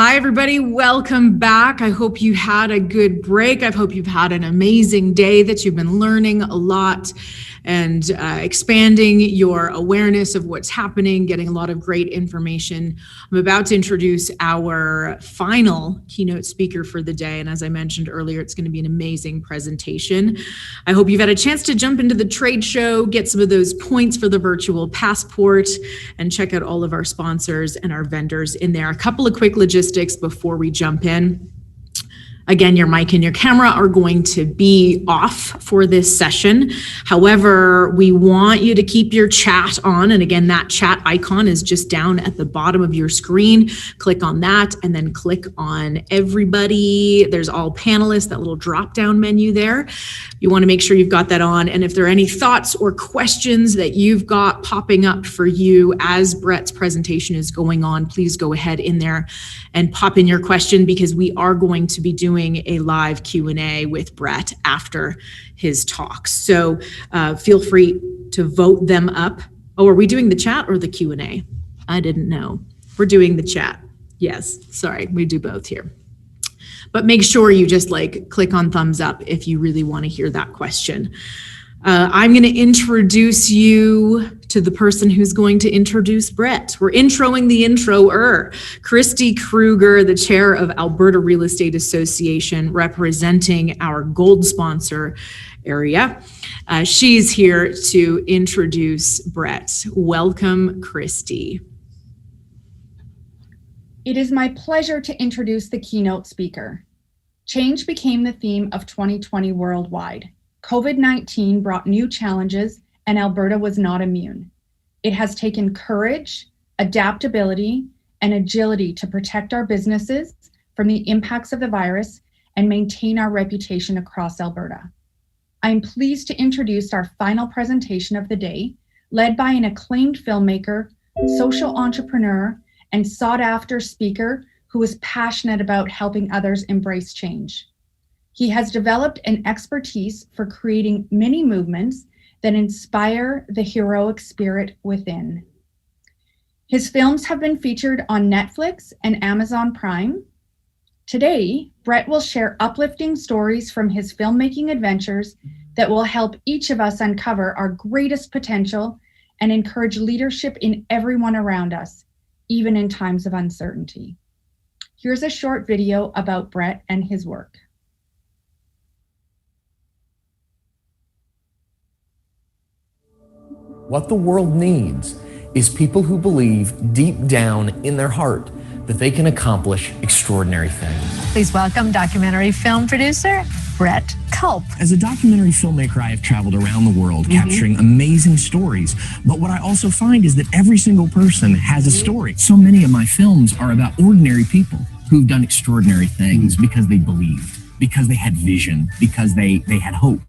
Hi, everybody. Welcome back. I hope you had a good break. I hope you've had an amazing day, that you've been learning a lot and expanding your awareness of what's happening, getting a lot of great information. I'm about to introduce our final keynote speaker for the day. And as I mentioned earlier, it's going to be an amazing presentation. I hope you've had a chance to jump into the trade show, get some of those points for the virtual passport, and check out all of our sponsors and our vendors in there. A couple of quick logistics before we jump in. Again, your mic and your camera are going to be off for this session. However, we want you to keep your chat on. And again, that chat icon is just down at the bottom of your screen. Click on that and then click on everybody. There's all panelists, that little drop-down menu there. You want to make sure you've got that on. And if there are any thoughts or questions that you've got popping up for you as Brett's presentation is going on, please go ahead in there and pop in your question, because we are going to be doing a live Q&A with Brett after his talk. So feel free to vote them up. Oh, are we doing the chat or the Q&A? I didn't know. We're doing the chat. Yes, sorry, we do both here. But make sure you just click on thumbs up if you really want to hear that question. I'm going to introduce you to the person who's going to introduce Brett. We're introing the introer. Christy Kruger, the chair of Alberta Real Estate Association, representing our gold sponsor area. She's here to introduce Brett. Welcome, Christy. It is my pleasure to introduce the keynote speaker. Change became the theme of 2020 worldwide. COVID-19 brought new challenges, and Alberta was not immune. It has taken courage, adaptability, and agility to protect our businesses from the impacts of the virus and maintain our reputation across Alberta. I am pleased to introduce our final presentation of the day, led by an acclaimed filmmaker, social entrepreneur, and sought-after speaker who is passionate about helping others embrace change. He has developed an expertise for creating mini movements that inspire the heroic spirit within. His films have been featured on Netflix and Amazon Prime. Today, Brett will share uplifting stories from his filmmaking adventures that will help each of us uncover our greatest potential and encourage leadership in everyone around us, even in times of uncertainty. Here's a short video about Brett and his work. What the world needs is people who believe deep down in their heart that they can accomplish extraordinary things. Please welcome documentary film producer, Brett Culp. As a documentary filmmaker, I have traveled around the world capturing amazing stories. But what I also find is that every single person has a story. So many of my films are about ordinary people who've done extraordinary things because they believed, because they had vision, because they had hope.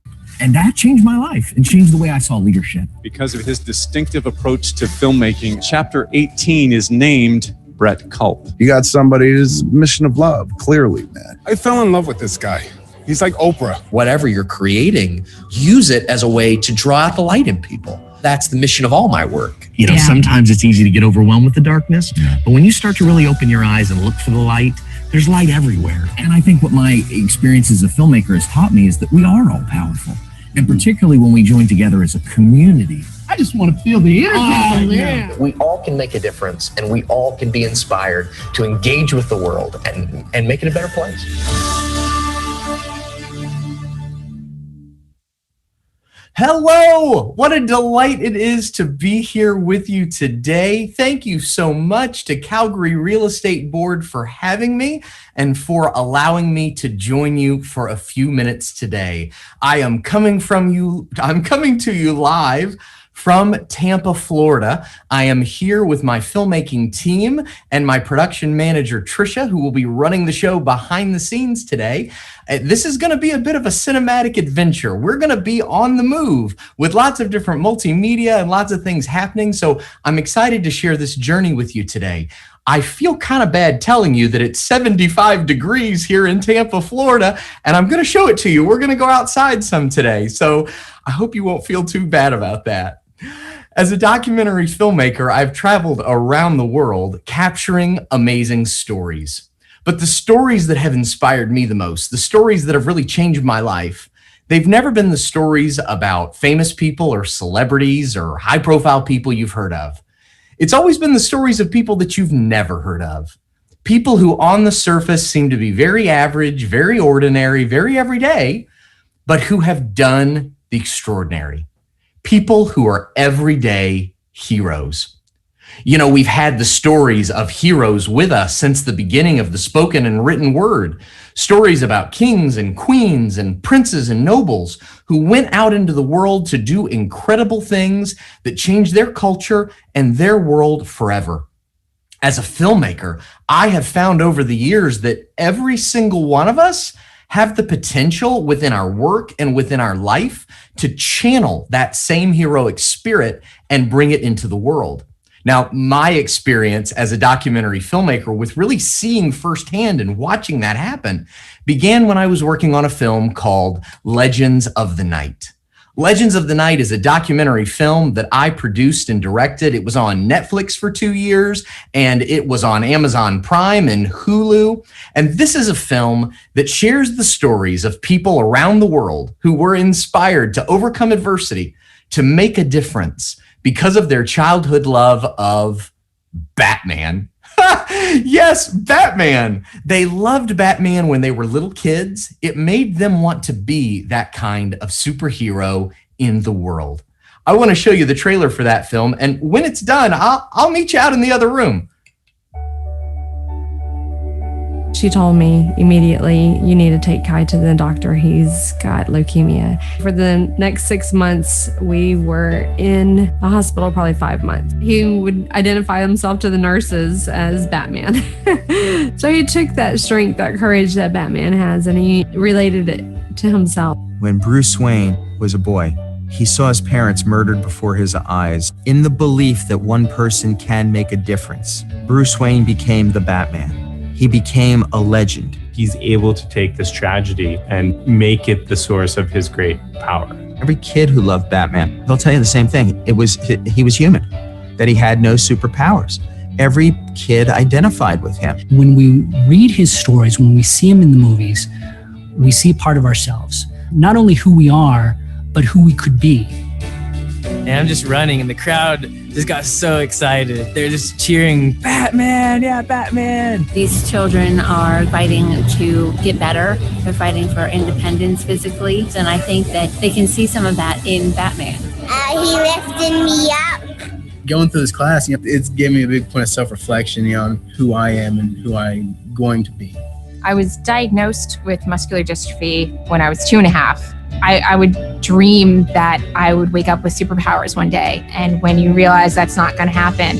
And that changed my life and changed the way I saw leadership. Because of his distinctive approach to filmmaking, Chapter 18 is named Brett Culp. You got somebody who's mission of love, clearly, man. I fell in love with this guy. He's like Oprah. Whatever you're creating, use it as a way to draw out the light in people. That's the mission of all my work. You know, sometimes it's easy to get overwhelmed with the darkness, but when you start to really open your eyes and look for the light, there's light everywhere. And I think what my experience as a filmmaker has taught me is that we are all powerful. And particularly when we join together as a community. I just want to feel the energy. We all can make a difference, and we all can be inspired to engage with the world and make it a better place. Hello! What a delight it is to be here with you today. Thank you so much to Calgary Real Estate Board for having me and for allowing me to join you for a few minutes today. I'm coming to you live from Tampa, Florida. I am here with my filmmaking team and my production manager, Trisha, who will be running the show behind the scenes today. This is going to be a bit of a cinematic adventure. We're going to be on the move with lots of different multimedia and lots of things happening. So I'm excited to share this journey with you today. I feel kind of bad telling you that it's 75 degrees here in Tampa, Florida, and I'm going to show it to you. We're going to go outside some today. So I hope you won't feel too bad about that. As a documentary filmmaker, I've traveled around the world capturing amazing stories. But the stories that have inspired me the most, the stories that have really changed my life, they've never been the stories about famous people or celebrities or high-profile people you've heard of. It's always been the stories of people that you've never heard of. People who on the surface seem to be very average, very ordinary, very everyday, but who have done the extraordinary. People who are everyday heroes. You know, we've had the stories of heroes with us since the beginning of the spoken and written word. Stories about kings and queens and princes and nobles who went out into the world to do incredible things that changed their culture and their world forever. As a filmmaker, I have found over the years that every single one of us have the potential within our work and within our life to channel that same heroic spirit and bring it into the world. Now, my experience as a documentary filmmaker with really seeing firsthand and watching that happen began when I was working on a film called Legends of the Night. Legends of the Night is a documentary film that I produced and directed. It was on Netflix for 2 years, and it was on Amazon Prime and Hulu. And this is a film that shares the stories of people around the world who were inspired to overcome adversity, to make a difference because of their childhood love of Batman. Yes, Batman. They loved Batman when they were little kids. It made them want to be that kind of superhero in the world. I want to show you the trailer for that film, and when it's done, I'll meet you out in the other room. She told me immediately, you need to take Kai to the doctor. He's got leukemia. For the next 6 months, we were in the hospital, probably 5 months. He would identify himself to the nurses as Batman. So he took that strength, that courage that Batman has, and he related it to himself. When Bruce Wayne was a boy, he saw his parents murdered before his eyes. In the belief that one person can make a difference, Bruce Wayne became the Batman. He became a legend. He's able to take this tragedy and make it the source of his great power. Every kid who loved Batman, they'll tell you the same thing. He was human, that he had no superpowers. Every kid identified with him. When we read his stories, when we see him in the movies, we see part of ourselves. Not only who we are, but who we could be. And I'm just running, and the crowd just got so excited. They're just cheering, Batman, yeah, Batman. These children are fighting to get better. They're fighting for independence physically. And I think that they can see some of that in Batman. He lifted me up. Going through this class, it's given me a big point of self-reflection, on who I am and who I'm going to be. I was diagnosed with muscular dystrophy when I was 2.5. I would dream that I would wake up with superpowers one day. And when you realize that's not going to happen,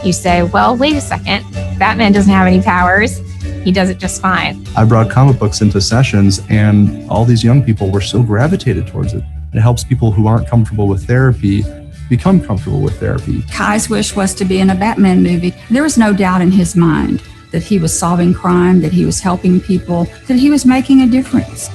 you say, well, wait a second. Batman doesn't have any powers. He does it just fine. I brought comic books into sessions, and all these young people were so gravitated towards it. It helps people who aren't comfortable with therapy become comfortable with therapy. Kai's wish was to be in a Batman movie. There was no doubt in his mind that he was solving crime, that he was helping people, that he was making a difference.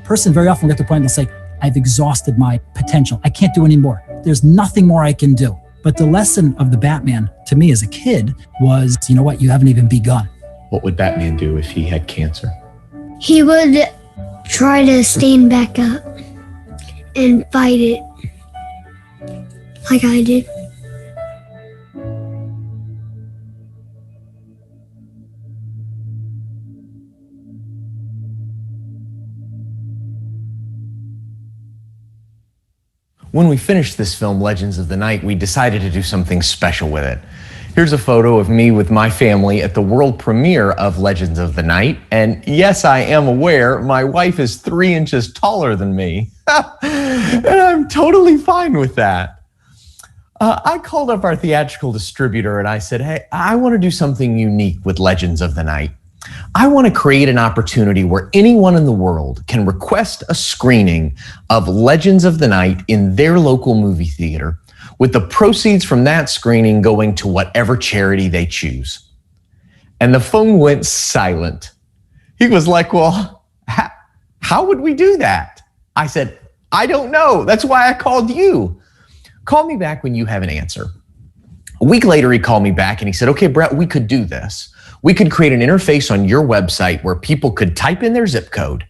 Person very often will get to the point and they'll say, I've exhausted my potential. I can't do any more. There's nothing more I can do. But the lesson of the Batman to me as a kid was, you know what, you haven't even begun. What would Batman do if he had cancer? He would try to stand back up and fight it like I did. When we finished this film, Legends of the Night, we decided to do something special with it. Here's a photo of me with my family at the world premiere of Legends of the Night. And yes, I am aware my wife is 3 inches taller than me. And I'm totally fine with that. I called up our theatrical distributor and I said, hey, I want to do something unique with Legends of the Night. I want to create an opportunity where anyone in the world can request a screening of Legends of the Night in their local movie theater, with the proceeds from that screening going to whatever charity they choose. And the phone went silent. He was like, well, how would we do that? I said, I don't know. That's why I called you. Call me back when you have an answer. A week later, he called me back and he said, okay, Brett, we could do this. We could create an interface on your website where people could type in their zip code.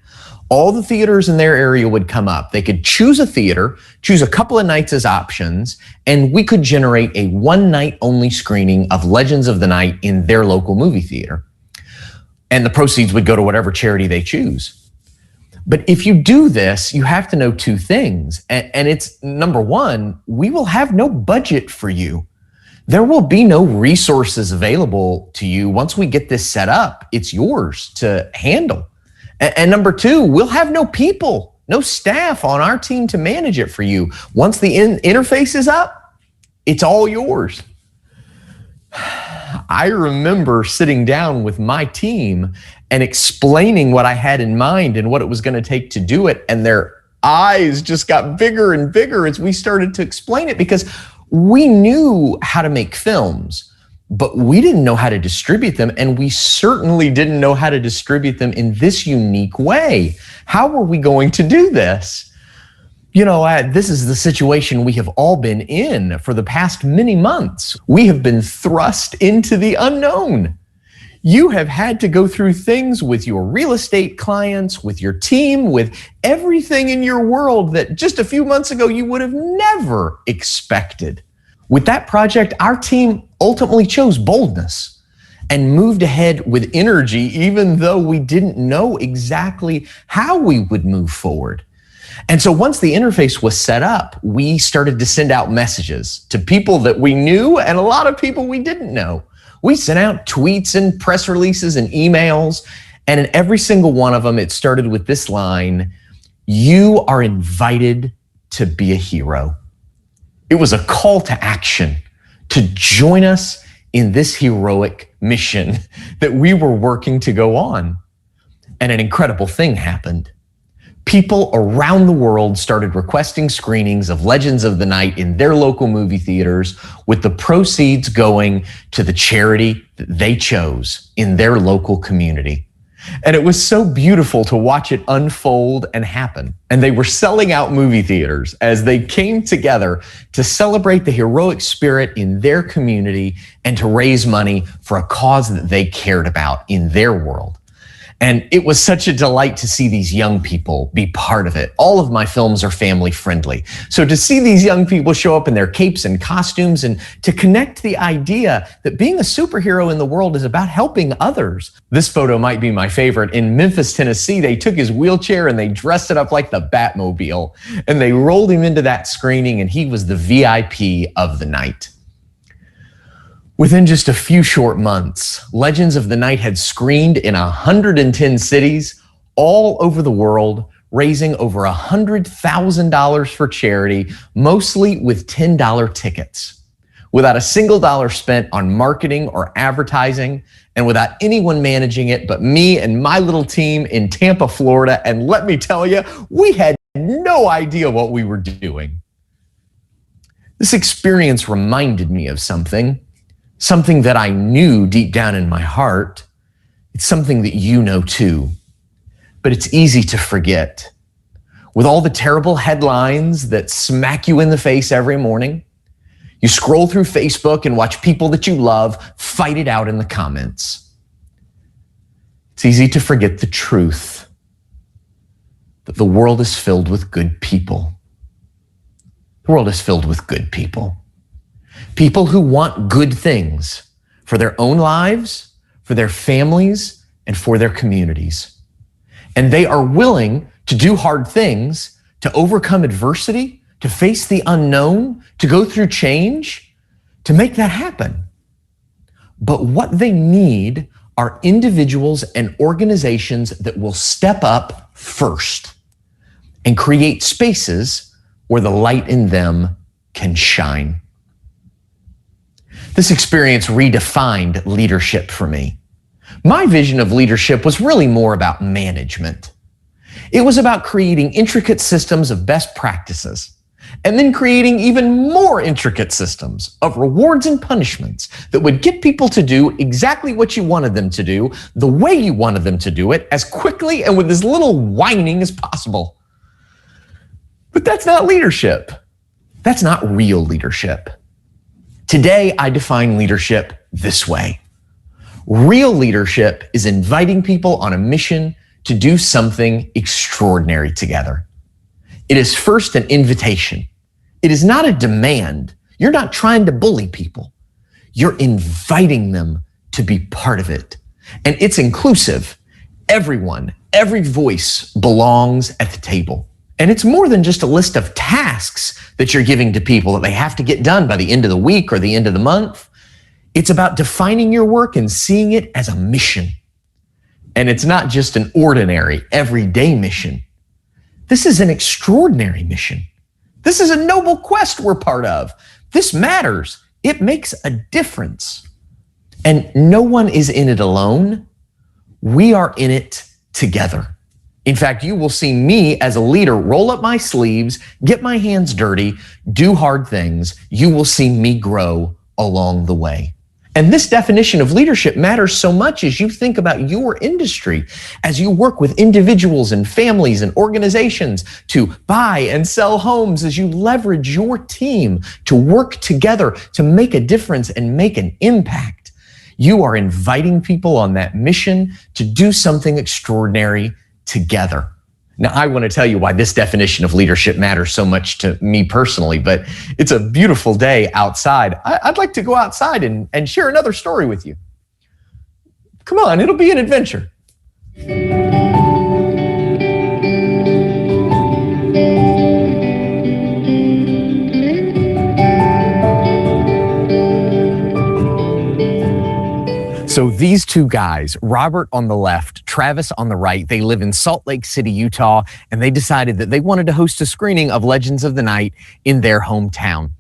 All the theaters in their area would come up. They could choose a theater, choose a couple of nights as options, and we could generate a one-night only screening of Legends of the Night in their local movie theater. And the proceeds would go to whatever charity they choose. But if you do this, you have to know two things. And it's number one, we will have no budget for you. There will be no resources available to you once we get this set up. It's yours to handle. And number two, we'll have no people, no staff on our team to manage it for you. Once the interface is up, it's all yours. I remember sitting down with my team and explaining what I had in mind and what it was going to take to do it. And their eyes just got bigger and bigger as we started to explain it, because we knew how to make films, but we didn't know how to distribute them. And we certainly didn't know how to distribute them in this unique way. How were we going to do this? You know, this is the situation we have all been in for the past many months. We have been thrust into the unknown. You have had to go through things with your real estate clients, with your team, with everything in your world that just a few months ago you would have never expected. With that project, our team ultimately chose boldness and moved ahead with energy, even though we didn't know exactly how we would move forward. And so once the interface was set up, we started to send out messages to people that we knew and a lot of people we didn't know. We sent out tweets and press releases and emails, and in every single one of them, it started with this line: "You are invited to be a hero." It was a call to action to join us in this heroic mission that we were working to go on. And an incredible thing happened. People around the world started requesting screenings of Legends of the Night in their local movie theaters, with the proceeds going to the charity that they chose in their local community. And it was so beautiful to watch it unfold and happen. And they were selling out movie theaters as they came together to celebrate the heroic spirit in their community and to raise money for a cause that they cared about in their world. And it was such a delight to see these young people be part of it. All of my films are family friendly. So to see these young people show up in their capes and costumes and to connect the idea that being a superhero in the world is about helping others. This photo might be my favorite. In Memphis, Tennessee, they took his wheelchair and they dressed it up like the Batmobile. And they rolled him into that screening and he was the VIP of the night. Within just a few short months, Legends of the Night had screened in 110 cities all over the world, raising over $100,000 for charity, mostly with $10 tickets, without a single dollar spent on marketing or advertising, and without anyone managing it but me and my little team in Tampa, Florida. And let me tell you, we had no idea what we were doing. This experience reminded me of something that I knew deep down in my heart. It's something that you know too, but it's easy to forget. With all the terrible headlines that smack you in the face every morning, you scroll through Facebook and watch people that you love fight it out in the comments. It's easy to forget the truth that the world is filled with good people. The world is filled with good people. People who want good things for their own lives, for their families, and for their communities. And they are willing to do hard things, to overcome adversity, to face the unknown, to go through change, to make that happen. But what they need are individuals and organizations that will step up first and create spaces where the light in them can shine. This experience redefined leadership for me. My vision of leadership was really more about management. It was about creating intricate systems of best practices, and then creating even more intricate systems of rewards and punishments that would get people to do exactly what you wanted them to do, the way you wanted them to do it, as quickly and with as little whining as possible. But that's not leadership. That's not real leadership. Today, I define leadership this way: Real leadership is inviting people on a mission to do something extraordinary together. It is first an invitation. It is not a demand. You're not trying to bully people. You're inviting them to be part of it. And it's inclusive. Everyone, every voice belongs at the table. And it's more than just a list of tasks that you're giving to people that they have to get done by the end of the week or the end of the month. It's about defining your work and seeing it as a mission. And it's not just an ordinary, everyday mission. This is an extraordinary mission. This is a noble quest we're part of. This matters. It makes a difference. And no one is in it alone. We are in it together. In fact, you will see me as a leader roll up my sleeves, get my hands dirty, do hard things. You will see me grow along the way. And this definition of leadership matters so much as you think about your industry, as you work with individuals and families and organizations to buy and sell homes, as you leverage your team to work together to make a difference and make an impact. You are inviting people on that mission to do something extraordinary together. Now, I want to tell you why this definition of leadership matters so much to me personally, but it's a beautiful day outside. I'd like to go outside and share another story with you. Come on, it'll be an adventure. So these two guys, Robert on the left, Travis on the right, they live in Salt Lake City, Utah, and they decided that they wanted to host a screening of Legends of the Night in their hometown.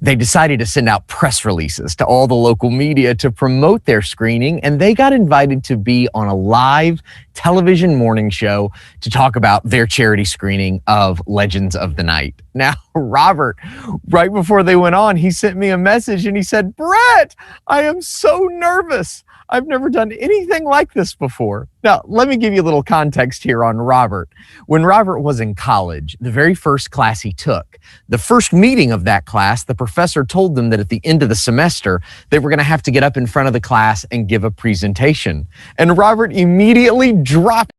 They decided to send out press releases to all the local media to promote their screening, and they got invited to be on a live television morning show to talk about their charity screening of Legends of the Night. Now, Robert, right before they went on, he sent me a message and he said, "Brett, I am so nervous. I've never done anything like this before." Now, let me give you a little context here on Robert. When Robert was in college, the very first class he took, the first meeting of that class, the professor told them that at the end of the semester, they were going to have to get up in front of the class and give a presentation. And Robert immediately dropped.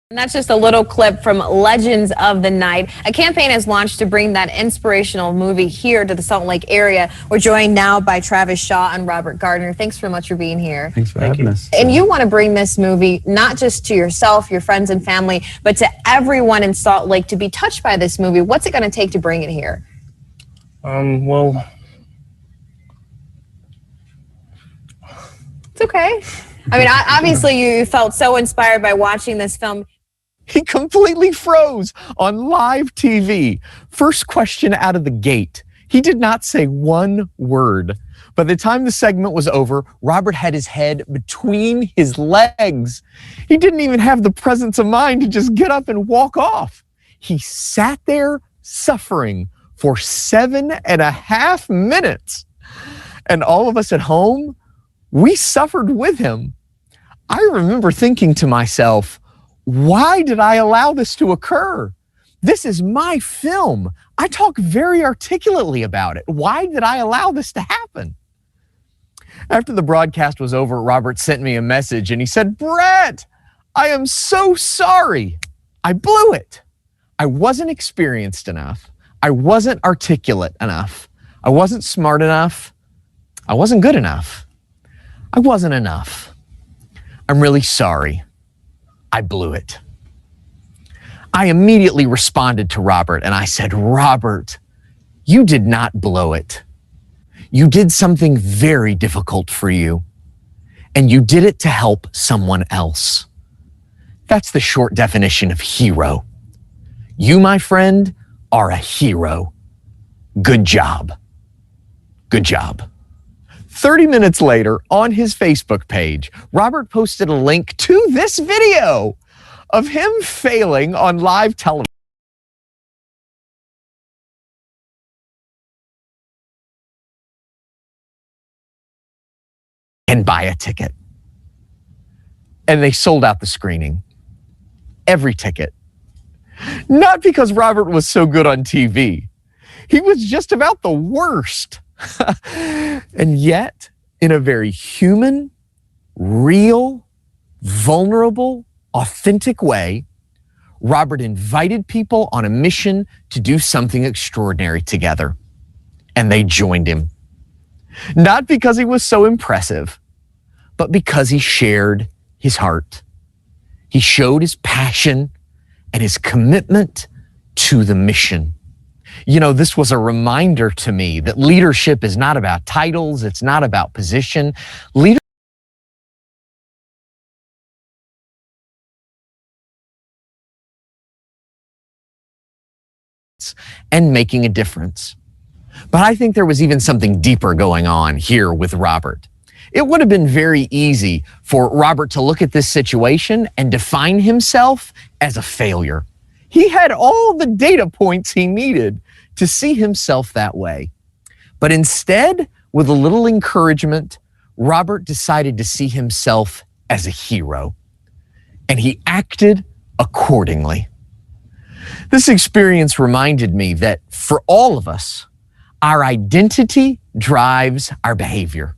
And that's just a little clip from Legends of the Night. A campaign has launched to bring that inspirational movie here to the Salt Lake area. We're joined now by Travis Shaw and Robert Gardner. Thanks so much for being here. Thanks for having us. And you want to bring this movie not just to yourself, your friends and family, but to everyone in Salt Lake to be touched by this movie. What's it going to take to bring it here? Well, it's okay. I mean, obviously you felt so inspired by watching this film. He completely froze on live TV. First question out of the gate. He did not say one word. By the time the segment was over, Robert had his head between his legs. He didn't even have the presence of mind to just get up and walk off. He sat there suffering for 7.5 minutes. And all of us at home, we suffered with him. I remember thinking to myself, why did I allow this to occur? This is my film. I talk very articulately about it. Why did I allow this to happen? After the broadcast was over, Robert sent me a message and he said, "Brett, I am so sorry. I blew it. I wasn't experienced enough. I wasn't articulate enough. I wasn't smart enough. I wasn't good enough. I wasn't enough. I'm really sorry. I blew it." I immediately responded to Robert and I said, "Robert, you did not blow it. You did something very difficult for you, and you did it to help someone else." That's the short definition of hero. You, my friend, are a hero. Good job. Good job. 30 minutes later, on his Facebook page, Robert posted a link to this video of him failing on live television. And buy a ticket. And they sold out the screening. Every ticket. Not because Robert was so good on TV. He was just about the worst. And yet, in a very human, real, vulnerable, authentic way, Robert invited people on a mission to do something extraordinary together. And they joined him. Not because he was so impressive, but because he shared his heart. He showed his passion and his commitment to the mission. You know, this was a reminder to me that leadership is not about titles, it's not about position. Leadership and making a difference. But I think there was even something deeper going on here with Robert. It would have been very easy for Robert to look at this situation and define himself as a failure. He had all the data points he needed to see himself that way. But instead, with a little encouragement, Robert decided to see himself as a hero. And he acted accordingly. This experience reminded me that for all of us, our identity drives our behavior.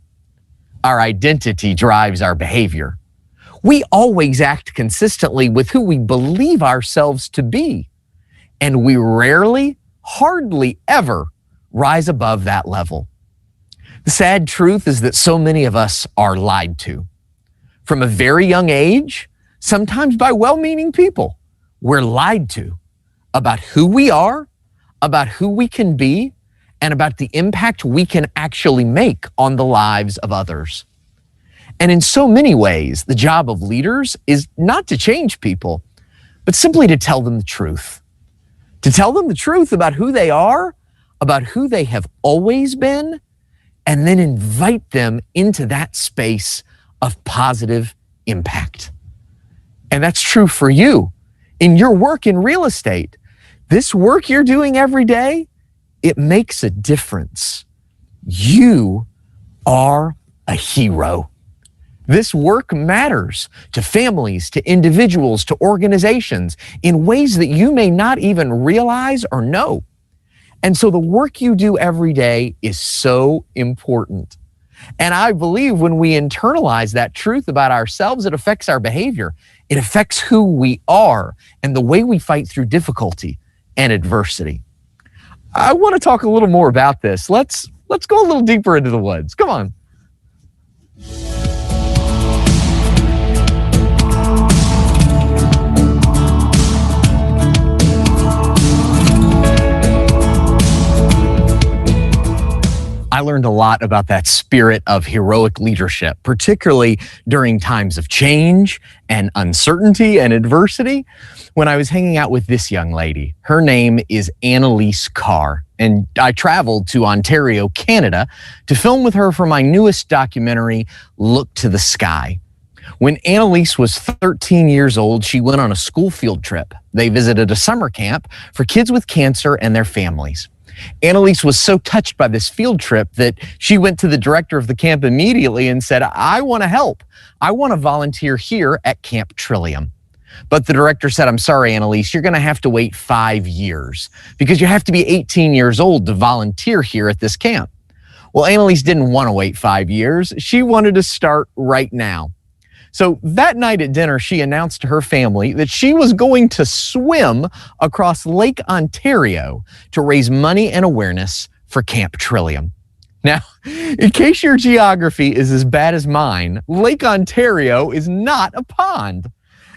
Our identity drives our behavior. We always act consistently with who we believe ourselves to be, and we rarely, hardly ever rise above that level. The sad truth is that so many of us are lied to. From a very young age, sometimes by well-meaning people, we're lied to about who we are, about who we can be, and about the impact we can actually make on the lives of others. And in so many ways, the job of leaders is not to change people, but simply to tell them the truth. To tell them the truth about who they are, about who they have always been, and then invite them into that space of positive impact. And that's true for you in your work in real estate. This work you're doing every day, it makes a difference. You are a hero. This work matters to families, to individuals, to organizations in ways that you may not even realize or know. And so the work you do every day is so important. And I believe when we internalize that truth about ourselves, it affects our behavior. It affects who we are and the way we fight through difficulty and adversity. I want to talk a little more about this. Let's go a little deeper into the woods. Come on. I learned a lot about that spirit of heroic leadership, particularly during times of change and uncertainty and adversity, when I was hanging out with this young lady. Her name is Annalise Carr, and I traveled to Ontario, Canada, to film with her for my newest documentary, Look to the Sky. When Annalise was 13 years old, she went on a school field trip. They visited a summer camp for kids with cancer and their families. Annalise was so touched by this field trip that she went to the director of the camp immediately and said, I want to help. I want to volunteer here at Camp Trillium. But the director said, I'm sorry, Annalise, you're going to have to wait 5 years because you have to be 18 years old to volunteer here at this camp. Well, Annalise didn't want to wait 5 years. She wanted to start right now. So that night at dinner, she announced to her family that she was going to swim across Lake Ontario to raise money and awareness for Camp Trillium. Now, in case your geography is as bad as mine, Lake Ontario is not a pond.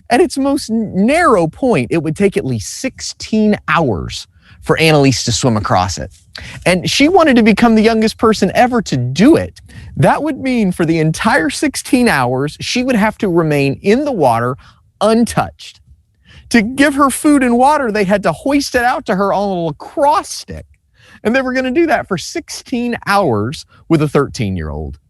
At its most narrow point, it would take at least 16 hours for Annalise to swim across it. And she wanted to become the youngest person ever to do it. That would mean for the entire 16 hours, she would have to remain in the water untouched. To give her food and water, they had to hoist it out to her on a lacrosse stick. And they were going to do that for 16 hours with a 13-year-old.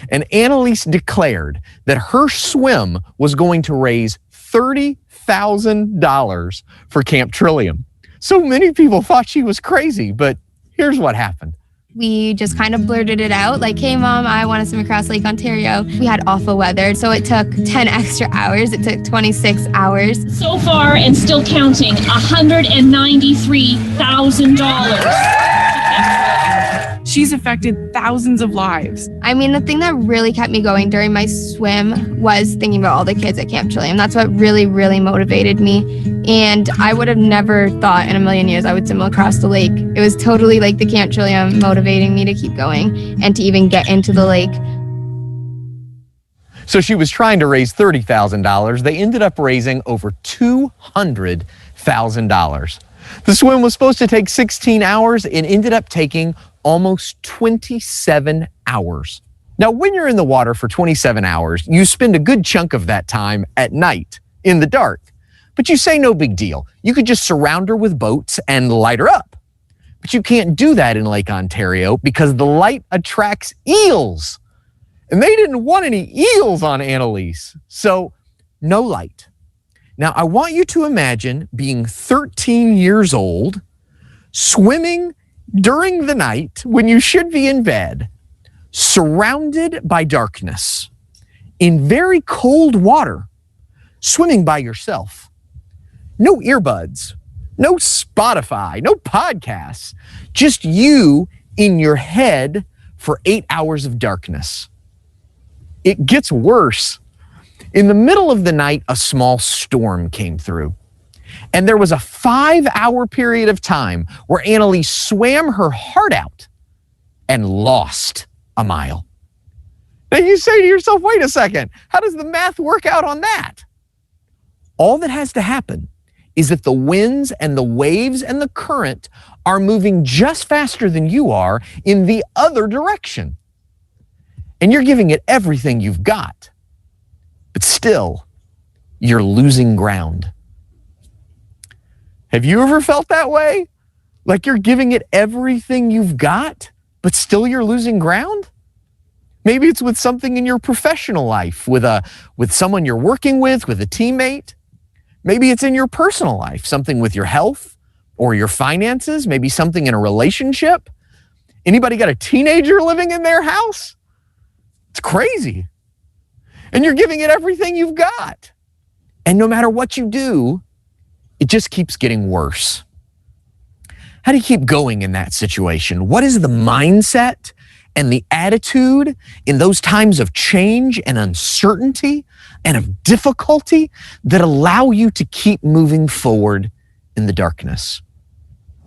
And Annalise declared that her swim was going to raise $30,000 for Camp Trillium. So many people thought she was crazy, but here's what happened. We just kind of blurted it out like, hey mom, I want to swim across Lake Ontario. We had awful weather, so it took 10 extra hours. It took 26 hours. So far, and still counting, $193,000. She's affected thousands of lives. I mean, the thing that really kept me going during my swim was thinking about all the kids at Camp Trillium. That's what really, really motivated me. And I would have never thought in a million years I would swim across the lake. It was totally like the Camp Trillium motivating me to keep going and to even get into the lake. So she was trying to raise $30,000. They ended up raising over $200,000. The swim was supposed to take 16 hours and ended up taking almost 27 hours. Now, when you're in the water for 27 hours, you spend a good chunk of that time at night in the dark. But you say no big deal. You could just surround her with boats and light her up. But you can't do that in Lake Ontario because the light attracts eels. And they didn't want any eels on Annalise. So no light. Now, I want you to imagine being 13 years old, swimming during the night when you should be in bed, surrounded by darkness, in very cold water, swimming by yourself. No earbuds, no Spotify, no podcasts, just you in your head for 8 hours of darkness. It gets worse. In the middle of the night, a small storm came through. And there was a 5-hour period of time where Annalise swam her heart out and lost a mile. Now you say to yourself, wait a second, how does the math work out on that? All that has to happen is that the winds and the waves and the current are moving just faster than you are in the other direction. And you're giving it everything you've got, but still, you're losing ground. Have you ever felt that way? Like you're giving it everything you've got, but still you're losing ground? Maybe it's with something in your professional life, with someone you're working with a teammate. Maybe it's in your personal life, something with your health or your finances, maybe something in a relationship. Anybody got a teenager living in their house? It's crazy. And you're giving it everything you've got. And no matter what you do, it just keeps getting worse. How do you keep going in that situation? What is the mindset and the attitude in those times of change and uncertainty and of difficulty that allow you to keep moving forward in the darkness?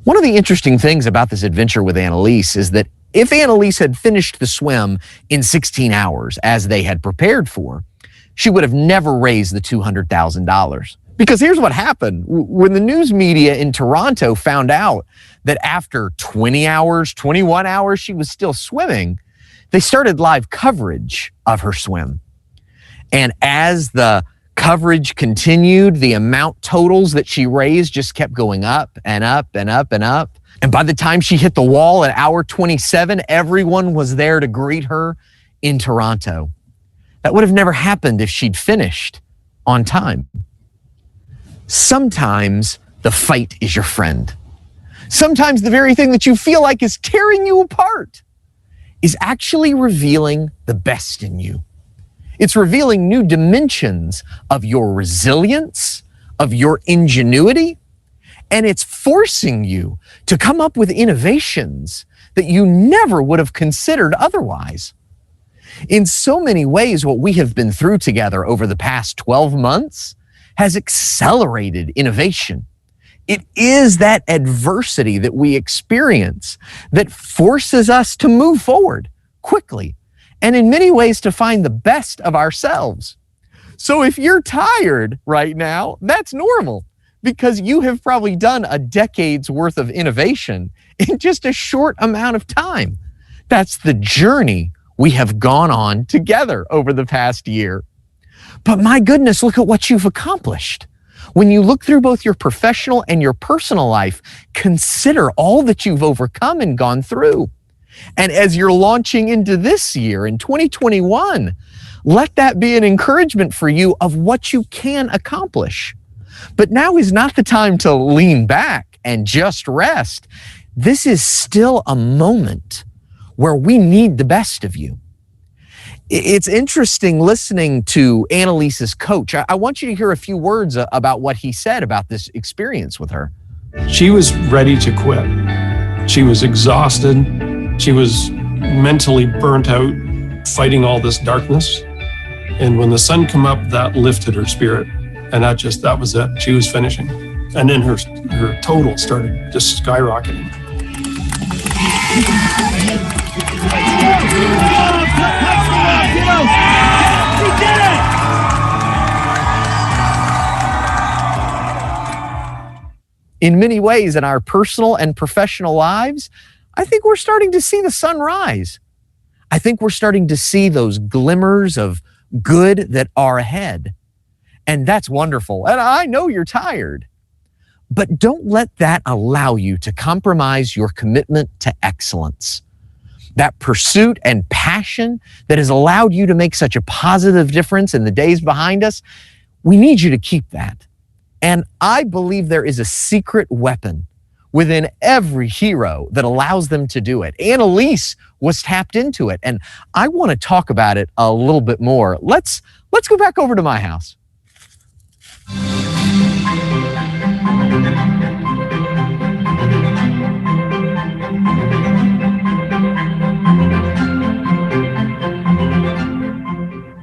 One of the interesting things about this adventure with Annalise is that if Annalise had finished the swim in 16 hours, as they had prepared for, she would have never raised the $200,000. Because here's what happened. When the news media in Toronto found out that after 20 hours, 21 hours, she was still swimming, they started live coverage of her swim. And as the coverage continued, the amount totals that she raised just kept going up and up and up and up. And by the time she hit the wall at hour 27, everyone was there to greet her in Toronto. That would have never happened if she'd finished on time. Sometimes the fight is your friend. Sometimes the very thing that you feel like is tearing you apart is actually revealing the best in you. It's revealing new dimensions of your resilience, of your ingenuity, and it's forcing you to come up with innovations that you never would have considered otherwise. In so many ways, what we have been through together over the past 12 months has accelerated innovation. It is that adversity that we experience that forces us to move forward quickly and in many ways to find the best of ourselves. So if you're tired right now, that's normal because you have probably done a decade's worth of innovation in just a short amount of time. That's the journey we have gone on together over the past year. But my goodness, look at what you've accomplished. When you look through both your professional and your personal life, consider all that you've overcome and gone through. And as you're launching into this year, in 2021, let that be an encouragement for you of what you can accomplish. But now is not the time to lean back and just rest. This is still a moment where we need the best of you. It's interesting listening to Annalise's coach. I want you to hear a few words about what he said about this experience with her. She was ready to quit. She was exhausted. She was mentally burnt out, fighting all this darkness. And when the sun came up, that lifted her spirit. And that was it. She was finishing. And then her total started just skyrocketing. In many ways, in our personal and professional lives, I think we're starting to see the sun rise. I think we're starting to see those glimmers of good that are ahead. And that's wonderful. And I know you're tired, but don't let that allow you to compromise your commitment to excellence. That pursuit and passion that has allowed you to make such a positive difference in the days behind us, we need you to keep that. And I believe there is a secret weapon within every hero that allows them to do it. Annalise was tapped into it, and I want to talk about it a little bit more. Let's go back over to my house.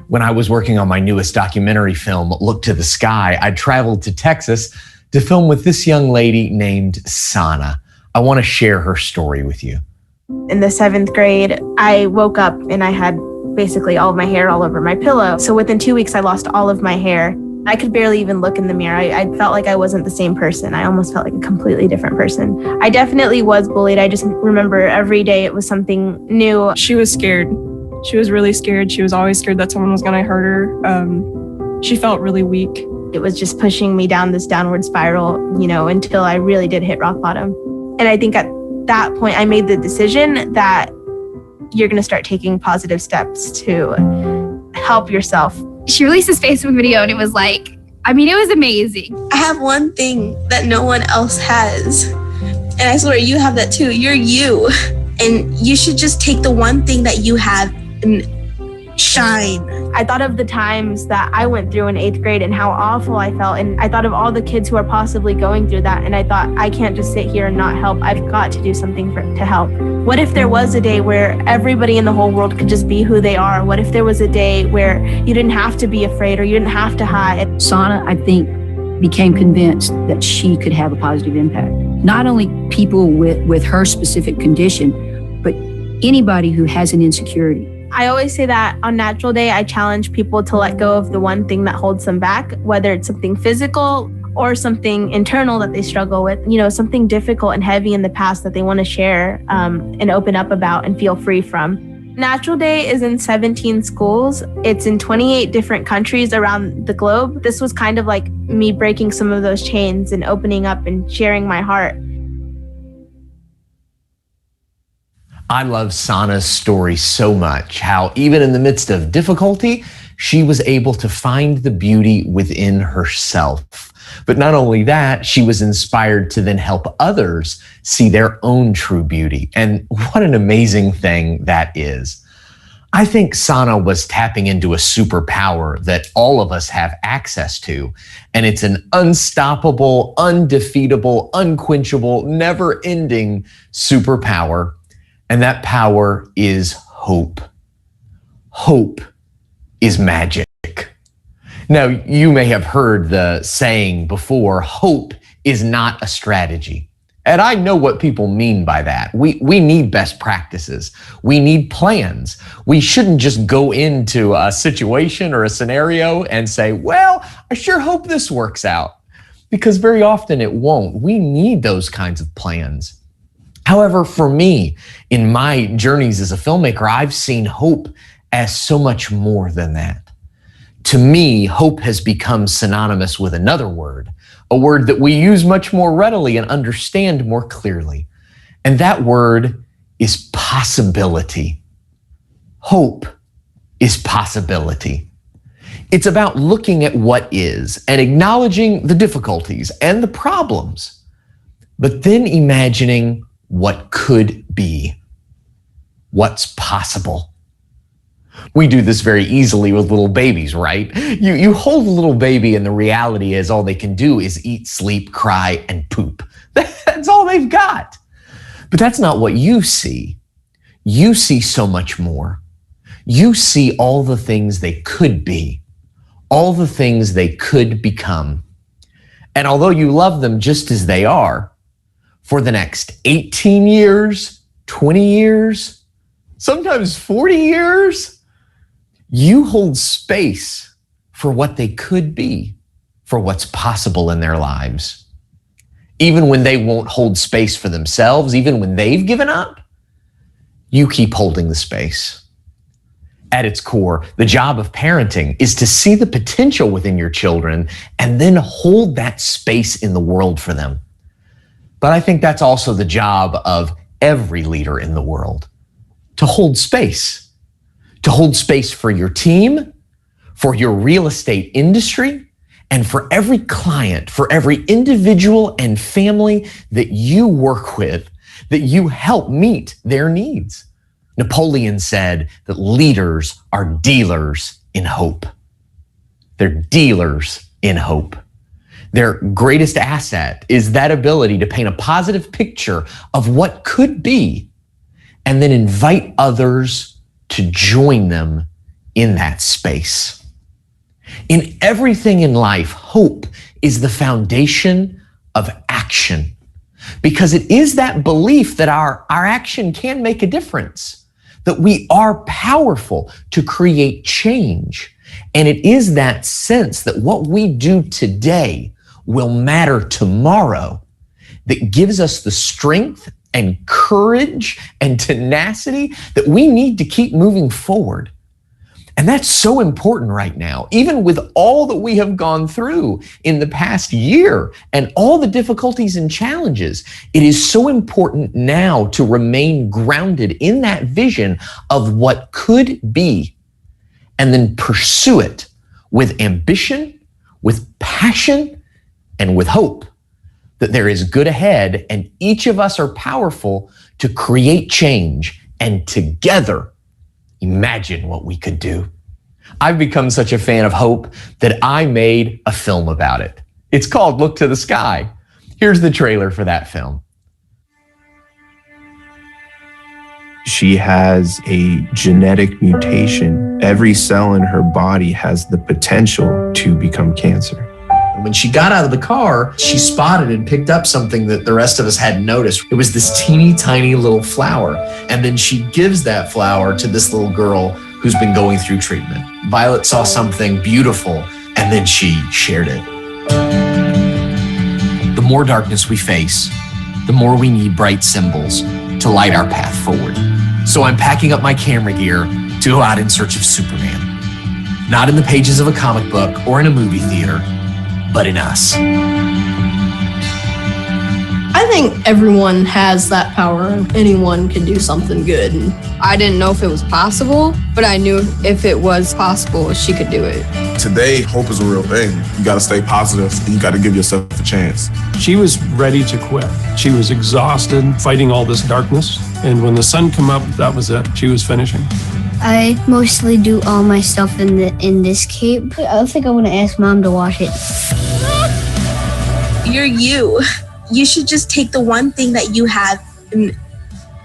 When I was working on my newest documentary film, Look to the Sky, I traveled to Texas to film with this young lady named Sana. I want to share her story with you. In the 7th grade, I woke up and I had basically all of my hair all over my pillow. So within 2 weeks, I lost all of my hair. I could barely even look in the mirror. I felt like I wasn't the same person. I almost felt like a completely different person. I definitely was bullied. I just remember every day it was something new. She was scared. She was really scared. She was always scared that someone was going to hurt her. She felt really weak. It was just pushing me down this downward spiral, until I really did hit rock bottom. And I think at that point, I made the decision that you're going to start taking positive steps to help yourself. She released this Facebook video and it was like, it was amazing. I have one thing that no one else has. And I swear you have that too. You're you. And you should just take the one thing that you have and shine. I thought of the times that I went through in 8th grade and how awful I felt. And I thought of all the kids who are possibly going through that. And I thought, I can't just sit here and not help. I've got to do something to help. What if there was a day where everybody in the whole world could just be who they are? What if there was a day where you didn't have to be afraid or you didn't have to hide? Sana, I think, became convinced that she could have a positive impact. Not only people with her specific condition, but anybody who has an insecurity. I always say that on Natural Day, I challenge people to let go of the one thing that holds them back, whether it's something physical or something internal that they struggle with, something difficult and heavy in the past that they want to share and open up about and feel free from. Natural Day is in 17 schools. It's in 28 different countries around the globe. This was kind of like me breaking some of those chains and opening up and sharing my heart. I love Sana's story so much, how even in the midst of difficulty, she was able to find the beauty within herself. But not only that, she was inspired to then help others see their own true beauty. And what an amazing thing that is. I think Sana was tapping into a superpower that all of us have access to. And it's an unstoppable, undefeatable, unquenchable, never-ending superpower. And that power is hope. Hope is magic. Now, you may have heard the saying before, hope is not a strategy. And I know what people mean by that. We need best practices. We need plans. We shouldn't just go into a situation or a scenario and say, well, I sure hope this works out. Because very often it won't. We need those kinds of plans. However, for me, in my journeys as a filmmaker, I've seen hope as so much more than that. To me, hope has become synonymous with another word, a word that we use much more readily and understand more clearly. And that word is possibility. Hope is possibility. It's about looking at what is and acknowledging the difficulties and the problems, but then imagining what could be. what's possible. We do this very easily with little babies, right? You hold a little baby and the reality is all they can do is eat, sleep, cry, and poop. That's all they've got. But that's not what you see. You see so much more. You see all the things they could be, all the things they could become. And although you love them just as they are, for the next 18 years, 20 years, sometimes 40 years, you hold space for what they could be, for what's possible in their lives. Even when they won't hold space for themselves, even when they've given up, you keep holding the space. At its core, the job of parenting is to see the potential within your children and then hold that space in the world for them. But I think that's also the job of every leader in the world, to hold space for your team, for your real estate industry, and for every client, for every individual and family that you work with, that you help meet their needs. Napoleon said that leaders are dealers in hope. They're dealers in hope. Their greatest asset is that ability to paint a positive picture of what could be and then invite others to join them in that space. In everything in life, hope is the foundation of action because it is that belief that our action can make a difference, that we are powerful to create change. And it is that sense that what we do today will matter tomorrow that gives us the strength and courage and tenacity that we need to keep moving forward. And that's so important right now, even with all that we have gone through in the past year and all the difficulties and challenges. It is so important now to remain grounded in that vision of what could be and then pursue it with ambition, with passion, and with hope that there is good ahead and each of us are powerful to create change and together imagine what we could do. I've become such a fan of hope that I made a film about it. It's called Look to the Sky. Here's the trailer for that film. She has a genetic mutation. Every cell in her body has the potential to become cancer. When she got out of the car, she spotted and picked up something that the rest of us hadn't noticed. It was this teeny tiny little flower. And then she gives that flower to this little girl who's been going through treatment. Violet saw something beautiful and then she shared it. The more darkness we face, the more we need bright symbols to light our path forward. So I'm packing up my camera gear to go out in search of Superman. Not in the pages of a comic book or in a movie theater, but in us. I think everyone has that power and anyone can do something good. And I didn't know if it was possible, but I knew if it was possible, she could do it. Today, hope is a real thing. You gotta stay positive and you gotta give yourself a chance. She was ready to quit. She was exhausted fighting all this darkness. And when the sun came up, that was it. She was finishing. I mostly do all my stuff in this cape. I think I want to ask Mom to wash it. You're you. You should just take the one thing that you have and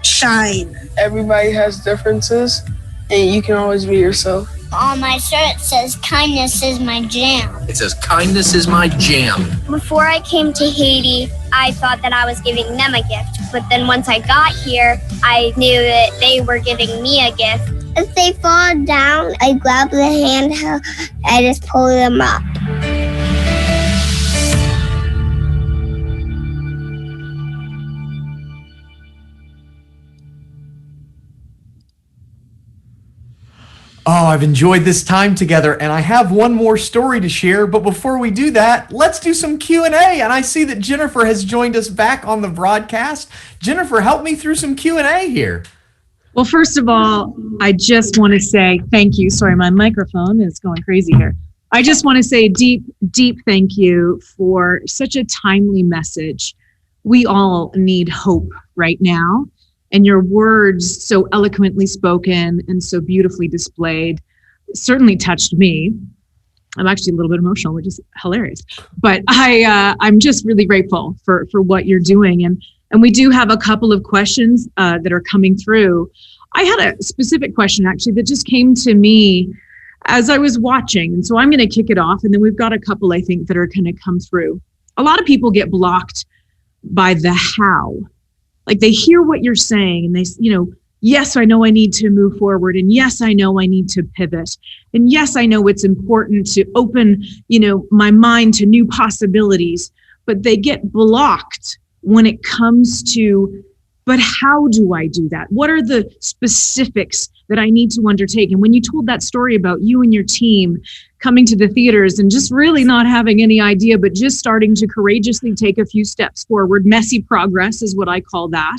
shine. Everybody has differences, and you can always be yourself. On my shirt says, kindness is my jam. It says, kindness is my jam. Before I came to Haiti, I thought that I was giving them a gift. But then once I got here, I knew that they were giving me a gift. If they fall down, I grab the handheld, I just pull them up. Oh, I've enjoyed this time together, and I have one more story to share. But before we do that, let's do some Q&A. And I see that Jennifer has joined us back on the broadcast. Jennifer, help me through some Q&A here. Well, first of all, I just want to say thank you. Sorry, my microphone is going crazy here. I just want to say a deep, deep thank you for such a timely message. We all need hope right now. and your words so eloquently spoken and so beautifully displayed certainly touched me. I'm actually a little bit emotional, which is hilarious. But I'm just really grateful for what you're doing. And we do have a couple of questions that are coming through. I had a specific question actually that just came to me as I was watching. And so I'm going to kick it off. And then we've got a couple, I think, that are going to come through. A lot of people get blocked by the how. Like they hear what you're saying and they, yes, I know I need to move forward. And yes, I know I need to pivot. And yes, I know it's important to open, my mind to new possibilities, but they get blocked when it comes to, but how do I do that? What are the specifics that I need to undertake? And when you told that story about you and your team coming to the theaters and just really not having any idea, but just starting to courageously take a few steps forward, messy progress is what I call that.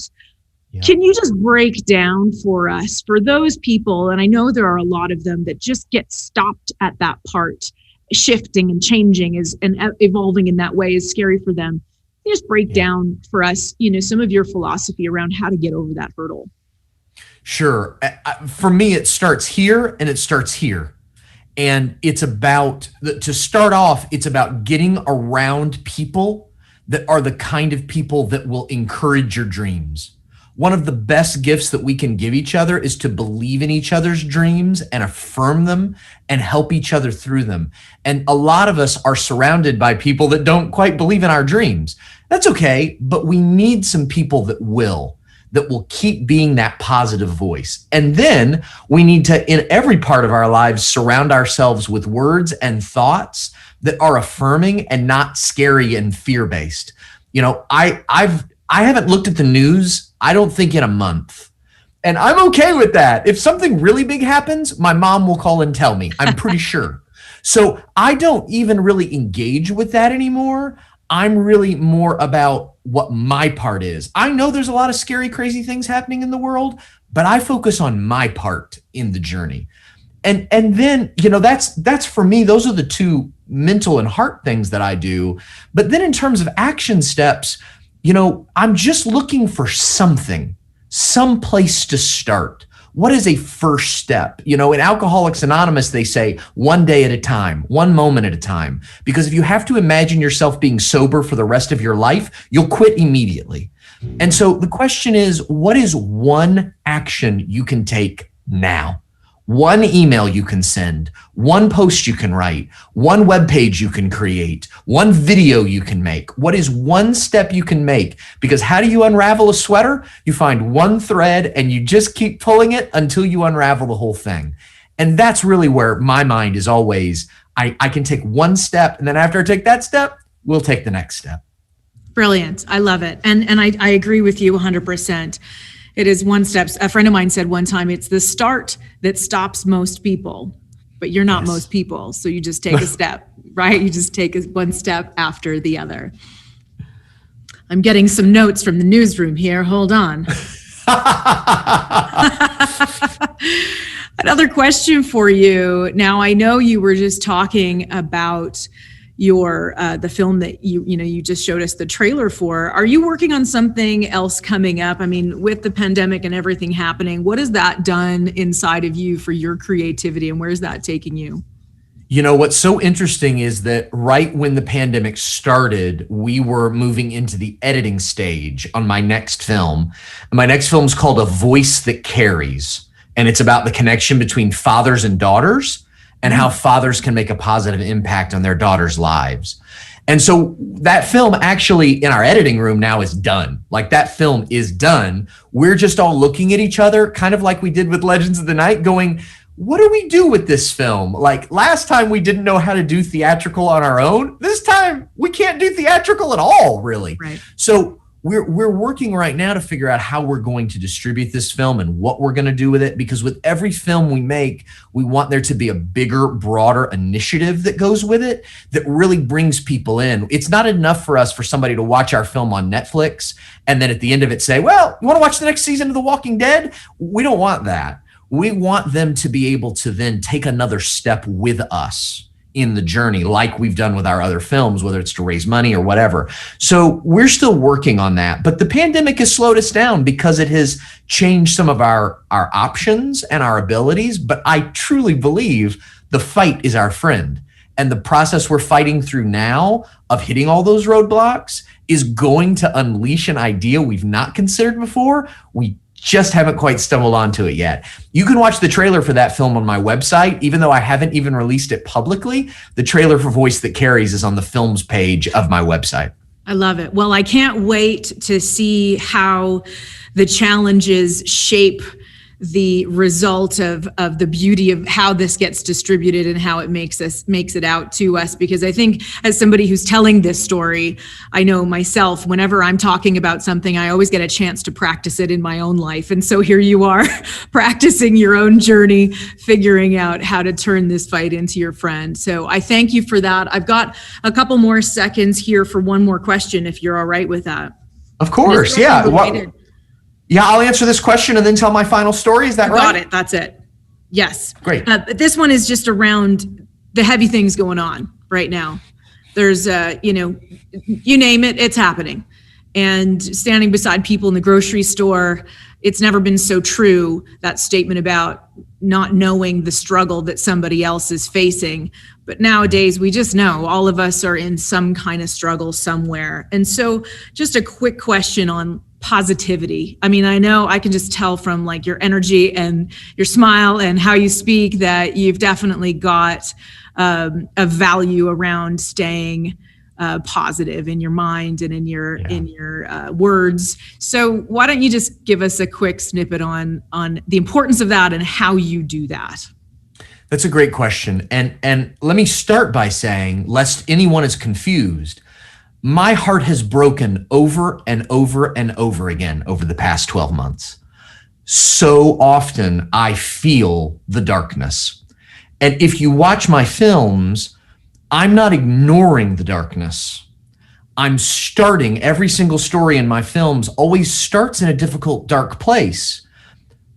Yeah. Can you just break down for us, for those people, and I know there are a lot of them that just get stopped at that part, shifting and changing and evolving in that way is scary for them. Can you just break down for us, some of your philosophy around how to get over that hurdle? Sure. For me, it starts here and it starts here. And it's about, to start off, it's about getting around people that are the kind of people that will encourage your dreams. One of the best gifts that we can give each other is to believe in each other's dreams and affirm them and help each other through them. And a lot of us are surrounded by people that don't quite believe in our dreams. That's okay, but we need some people that will keep being that positive voice. And then we need to, in every part of our lives, surround ourselves with words and thoughts that are affirming and not scary and fear-based. I haven't looked at the news, I don't think, in a month. And I'm okay with that. If something really big happens, my mom will call and tell me, I'm pretty sure. So I don't even really engage with that anymore. I'm really more about what my part is. I know there's a lot of scary, crazy things happening in the world, but I focus on my part in the journey. And then, that's for me, those are the two mental and heart things that I do. But then in terms of action steps, I'm just looking for something, some place to start. What is a first step? In Alcoholics Anonymous, they say 1 day at a time, 1 moment at a time. Because if you have to imagine yourself being sober for the rest of your life, you'll quit immediately. And so the question is, what is one action you can take now? 1 email you can send, 1 post you can write, 1 web page you can create, 1 video you can make. What is 1 step you can make? Because how do you unravel a sweater? You find 1 thread and you just keep pulling it until you unravel the whole thing. And that's really where my mind is always, I can take 1 step, and then after I take that step, we'll take the next step. Brilliant. I love it. And I agree with you 100%. It is 1 step. A friend of mine said one time, it's the start that stops most people, but you're not most people. So you just take a step, right? You just take 1 step after the other. I'm getting some notes from the newsroom here. Hold on. Another question for you. Now, I know you were just talking about your the film that you just showed us the trailer for. Are you working on something else coming up? I mean, with the pandemic and everything happening, what has that done inside of you for your creativity, and where's that taking you? What's so interesting is that right when the pandemic started, we were moving into the editing stage on my next film. My next film is called A Voice That Carries, and it's about the connection between fathers and daughters, and how fathers can make a positive impact on their daughters' lives. And so that film actually in our editing room now is done. Like, that film is done. We're just all looking at each other, kind of like we did with Legends of the Night, going, what do we do with this film? Like, last time we didn't know how to do theatrical on our own. This time we can't do theatrical at all, really. Right. So we're working right now to figure out how we're going to distribute this film and what we're going to do with it, because with every film we make, we want there to be a bigger, broader initiative that goes with it that really brings people in. It's not enough for us for somebody to watch our film on Netflix and then at the end of it say, well, you want to watch the next season of The Walking Dead? We don't want that. We want them to be able to then take another step with us in the journey, like we've done with our other films, whether it's to raise money or whatever. So we're still working on that, but the pandemic has slowed us down because it has changed some of our options and our abilities. But I truly believe the fight is our friend. And the process we're fighting through now of hitting all those roadblocks is going to unleash an idea we've not considered before. We just haven't quite stumbled onto it yet. You can watch the trailer for that film on my website, even though I haven't even released it publicly. The trailer for Voice That Carries is on the films page of my website. I love it. Well, I can't wait to see how the challenges shape the result of the beauty of how this gets distributed and how it makes it out to us. Because I think as somebody who's telling this story, I know myself, whenever I'm talking about something, I always get a chance to practice it in my own life. And so here you are practicing your own journey, figuring out how to turn this fight into your friend. So I thank you for that. I've got a couple more seconds here for one more question, if you're all right with that. Of course, yeah. Yeah, I'll answer this question and then tell my final story. Is that right? Got it. That's it. Yes. Great. But this one is just around the heavy things going on right now. There's, you name it, it's happening. And standing beside people in the grocery store, it's never been so true, that statement about not knowing the struggle that somebody else is facing. But nowadays, we just know all of us are in some kind of struggle somewhere. And so just a quick question on positivity. I mean, I know I can just tell from like your energy and your smile and how you speak that you've definitely got a value around staying positive in your mind and in your words. So why don't you just give us a quick snippet on the importance of that and how you do that? That's a great question. And let me start by saying, lest anyone is confused, my heart has broken over and over and over again over the past 12 months. So often I feel the darkness. And if you watch my films, I'm not ignoring the darkness. I'm starting every single story in my films always starts in a difficult, dark place,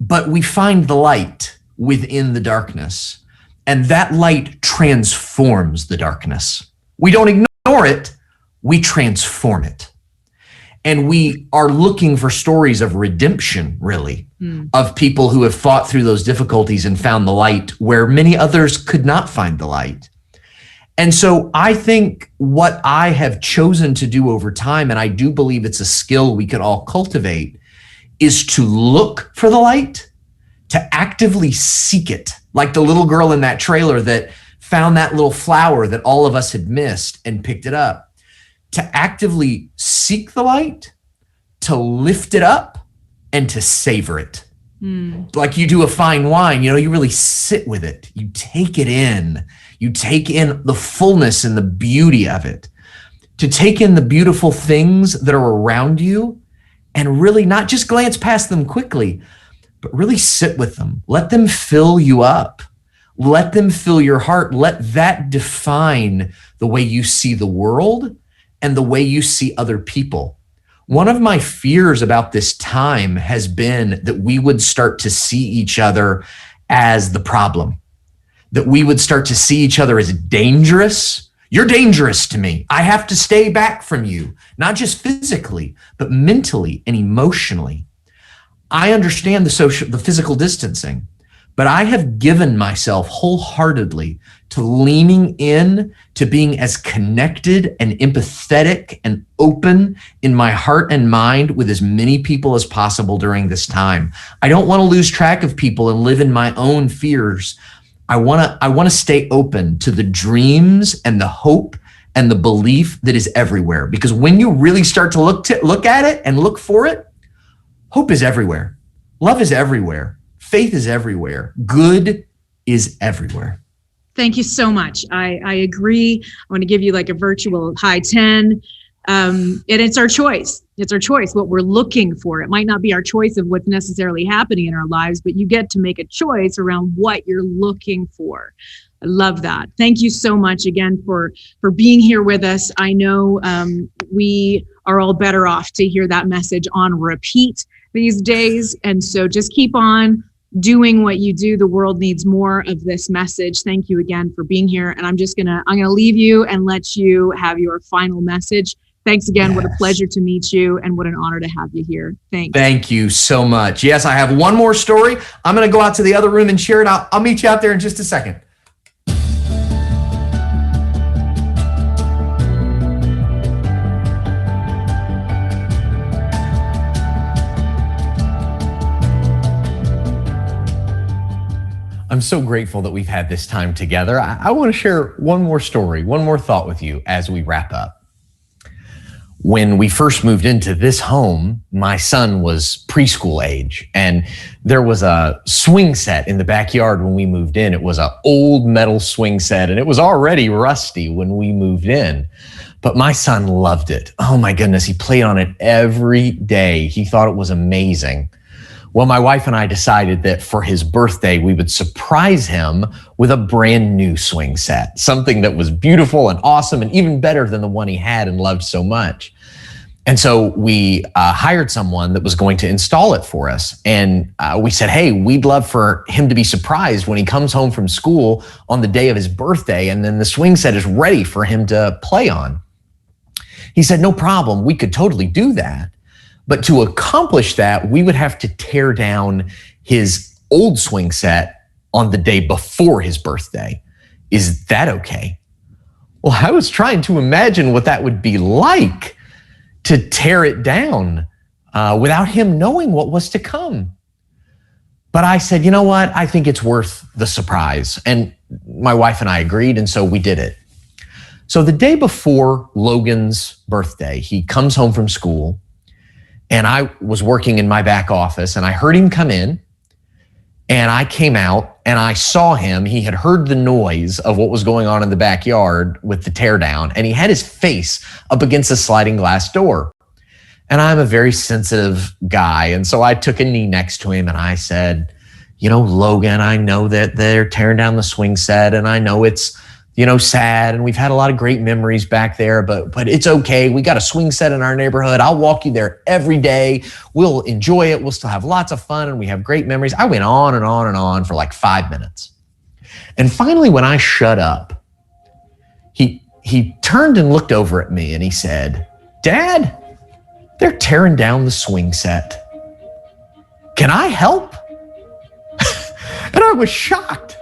but we find the light within the darkness, and that light transforms the darkness. We don't ignore it. We transform it. And we are looking for stories of redemption, really, of people who have fought through those difficulties and found the light where many others could not find the light. And so I think what I have chosen to do over time, and I do believe it's a skill we could all cultivate, is to look for the light, to actively seek it, like the little girl in that trailer that found that little flower that all of us had missed and picked it up. To actively seek the light, to lift it up, and to savor it. Like you do a fine wine, you really sit with it. You take it in. You take in the fullness and the beauty of it. To take in the beautiful things that are around you and really not just glance past them quickly, but really sit with them. Let them fill you up. Let them fill your heart. Let that define the way you see the world and the way you see other people. One of my fears about this time has been that we would start to see each other as the problem, that we would start to see each other as dangerous. You're dangerous to me. I have to stay back from you, not just physically, but mentally and emotionally. I understand the physical distancing, but I have given myself wholeheartedly to leaning in, to being as connected and empathetic and open in my heart and mind with as many people as possible during this time. I don't want to lose track of people and live in my own fears. I want to stay open to the dreams and the hope and the belief that is everywhere. Because when you really start to look at it and look for it, hope is everywhere. Love is everywhere. Faith is everywhere. Good is everywhere. Thank you so much. I agree. I want to give you like a virtual high 10. And it's our choice. It's our choice, what we're looking for. It might not be our choice of what's necessarily happening in our lives, but you get to make a choice around what you're looking for. I love that. Thank you so much again for being here with us. I know we are all better off to hear that message on repeat these days. And so just keep on doing what you do. The world needs more of this message. Thank you again for being here. And I'm gonna leave you and let you have your final message. Thanks again. Yes. What a pleasure to meet you and what an honor to have you here. Thanks. Thank you so much. Yes, I have one more story. I'm going to go out to the other room and share it. I'll meet you out there in just a second. I'm so grateful that we've had this time together. I want to share one more story, one more thought with you as we wrap up. When we first moved into this home, my son was preschool age, and there was a swing set in the backyard when we moved in. It was an old metal swing set, and it was already rusty when we moved in. But my son loved it. Oh my goodness, he played on it every day. He thought it was amazing. Well, my wife and I decided that for his birthday, we would surprise him with a brand new swing set, something that was beautiful and awesome and even better than the one he had and loved so much. And so we hired someone that was going to install it for us. And we said, hey, we'd love for him to be surprised when he comes home from school on the day of his birthday, and then the swing set is ready for him to play on. He said, no problem, we could totally do that. But to accomplish that, we would have to tear down his old swing set on the day before his birthday. Is that okay? Well, I was trying to imagine what that would be like to tear it down without him knowing what was to come. But I said, you know what? I think it's worth the surprise. And my wife and I agreed, and so we did it. So the day before Logan's birthday, he comes home from school, and I was working in my back office, and I heard him come in, and I came out and I saw him. He had heard the noise of what was going on in the backyard with the teardown, and he had his face up against a sliding glass door. And I'm a very sensitive guy, and so I took a knee next to him and I said, you know, Logan, I know that they're tearing down the swing set, and I know it's, you know, sad, and we've had a lot of great memories back there, but it's okay. We got a swing set in our neighborhood. I'll walk you there every day. We'll enjoy it. We'll still have lots of fun, and we have great memories. I went on and on and on for like 5 minutes. And finally, when I shut up, he turned and looked over at me and he said, Dad, they're tearing down the swing set. Can I help? And I was shocked.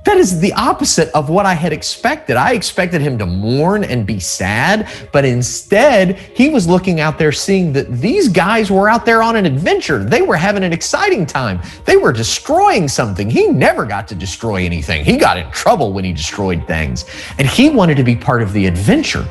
That is the opposite of what I had expected. I expected him to mourn and be sad, but instead he was looking out there seeing that these guys were out there on an adventure. They were having an exciting time. They were destroying something. He never got to destroy anything. He got in trouble when he destroyed things, and he wanted to be part of the adventure.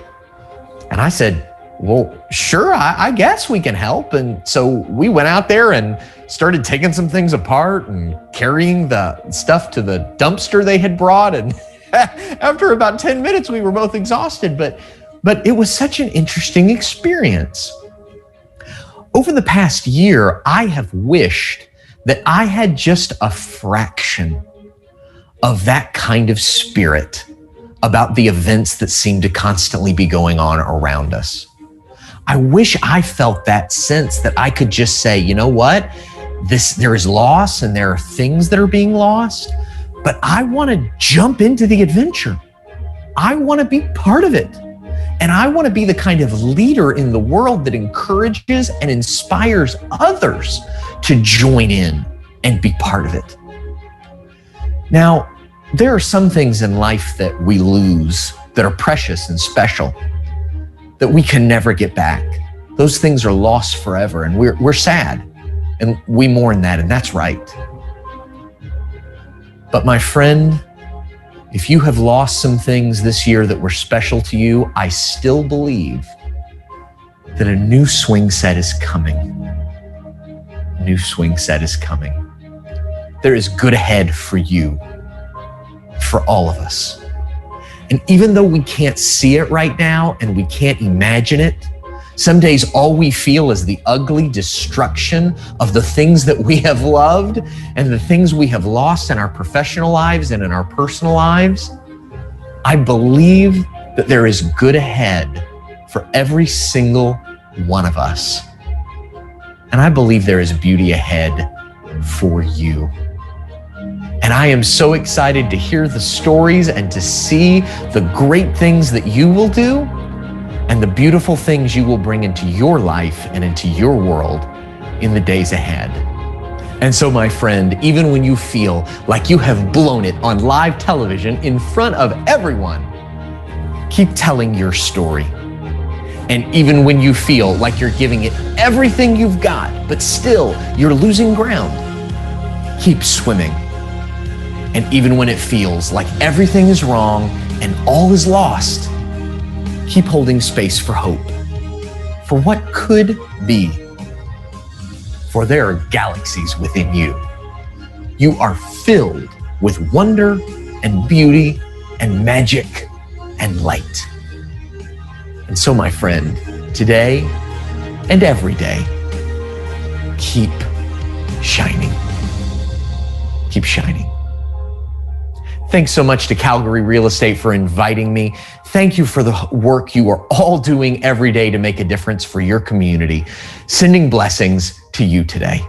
And I said, well, sure, I guess we can help. And so we went out there and started taking some things apart and carrying the stuff to the dumpster they had brought. And after about 10 minutes, we were both exhausted, but it was such an interesting experience. Over the past year, I have wished that I had just a fraction of that kind of spirit about the events that seem to constantly be going on around us. I wish I felt that sense that I could just say, you know what? There is loss and there are things that are being lost, but I want to jump into the adventure. I want to be part of it. And I want to be the kind of leader in the world that encourages and inspires others to join in and be part of it. Now, there are some things in life that we lose that are precious and special, that we can never get back. Those things are lost forever, and we're sad, and we mourn that, and that's right. But my friend, if you have lost some things this year that were special to you, I still believe that a new swing set is coming. A new swing set is coming. There is good ahead for you, for all of us. And even though we can't see it right now and we can't imagine it, some days all we feel is the ugly destruction of the things that we have loved and the things we have lost in our professional lives and in our personal lives. I believe that there is good ahead for every single one of us. And I believe there is beauty ahead for you. And I am so excited to hear the stories and to see the great things that you will do and the beautiful things you will bring into your life and into your world in the days ahead. And so, my friend, even when you feel like you have blown it on live television in front of everyone, keep telling your story. And even when you feel like you're giving it everything you've got, but still you're losing ground, keep swimming. And even when it feels like everything is wrong and all is lost, keep holding space for hope, for what could be. For there are galaxies within you. You are filled with wonder and beauty and magic and light. And so, my friend, today and every day, keep shining. Keep shining. Thanks so much to Calgary Real Estate for inviting me. Thank you for the work you are all doing every day to make a difference for your community. Sending blessings to you today.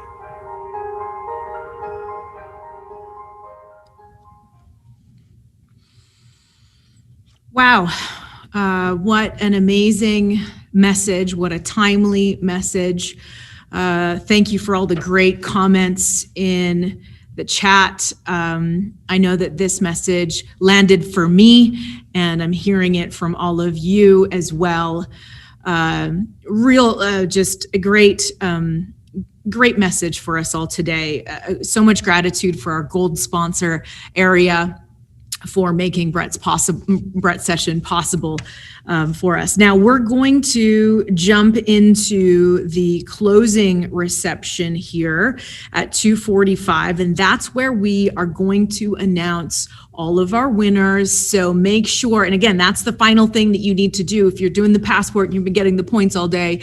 Wow. What an amazing message. What a timely message. Thank you for all the great comments in the chat. I know that this message landed for me, and I'm hearing it from all of you as well. Just a great message for us all today. So much gratitude for our gold sponsor area for making Brett's session possible for us. Now we're going to jump into the closing reception here at 2:45, and that's where we are going to announce all of our winners. So make sure, and again, that's the final thing that you need to do if you're doing the passport and you've been getting the points all day.